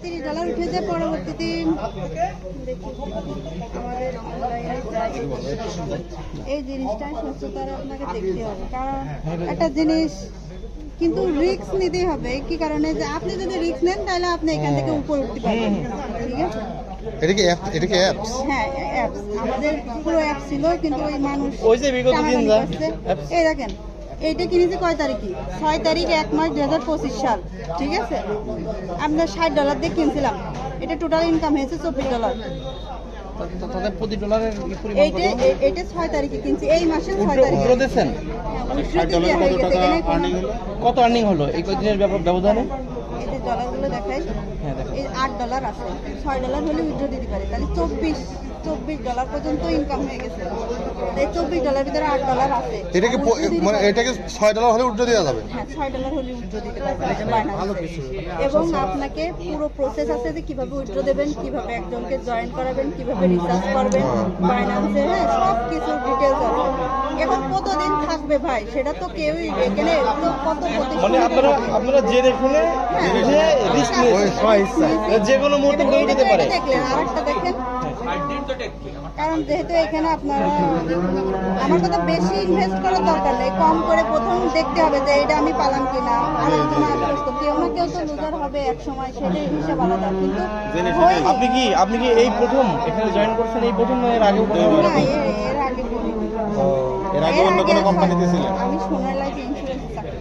$30 উঠেছে। পরবর্তীতে দেখি আমাদের এই জিনিসটা সচেতন আপনাকে দেখতে হবে, কারণ একটা জিনিস কিন্তু রিস্ক নিতে হবে। কি কারণে? যে আপনি যদি রিস্ক নেন তাহলে আপনি এখান থেকে উপরে উঠতে পারবেন, ঠিক আছে? এটা কি অ্যাপস? হ্যাঁ, অ্যাপস। আমাদের পুরো অ্যাপ ছিল, কিন্তু ওই মানুষ ওই যে বিগত দিন যা এই দেখেন, এইটা কিনেছি কয় তারিখে? 6 তারিখ 1 মাস 2025 সাল, ঠিক আছে? আমরা $60 দিয়ে কিনছিলাম। এটা টোটাল ইনকাম হয়েছে $24। তাদের প্রতি ডলারের পরিমাণ এইটা 6 তারিখে কিনছি, এই মাসের 6 তারিখে। উঠলো দিয়েছেন? কত আর্নিং হলো এই কয়েকদিনের ব্যবধানে? এই যে ডলারগুলো দেখাই, এই $8 আছে। $6 হলে উইথড্র দিতে পারে, তাহলে $24 পর্যন্ত ইনকাম হয়ে গেছে। এই $24 ভিতরে $8 আছে। এটা কি মানে এটাকে $6 হলে উঠে দেওয়া যাবে? হ্যাঁ, $6 হলে উইথড্র দিতে পারবেন। এবং আপনাকে পুরো প্রসেস আছে যে কিভাবে উইথড্র দেবেন, কিভাবে একজনকে জয়েন করাবেন, কিভাবে রিসার্চ করবেন বাইন্যান্সে, হ্যাঁ, সব কিছু ডিটেইলস আছে। এখন কতদিন থাকবে ভাই সেটা তো কেউই এখানে তো কত মানে আপনারা যে দেখুনে যে রিস্ক নিয়ে যে কোনো মুহূর্তে বই দিতে পারে। দেখলেন আরেকটা দেখেন, কারণ যেহেতু এখানে আপনারা আমার কথা বেশি ইনভেস্ট করার দরকার নেই, কম করে প্রথম দেখতে হবে যে এটা আমি পালাম কিনা। আলোচনা আসতো কেউ না কেউ তো লুজার হবে এক সময়, সেটাই হিসাব আলাদা। কিন্তু আপনি কি এই প্রথম এখানে জয়েন করছেন? এই প্রথম না এর আগে এর আগে এর আগে অন্য কোনো কোম্পানিতে ছিলেন? আমি সোনার লাইফ ইন্স্যুরেন্স চাকরি,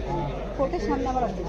কোর্টের সামনে আমার অফিস।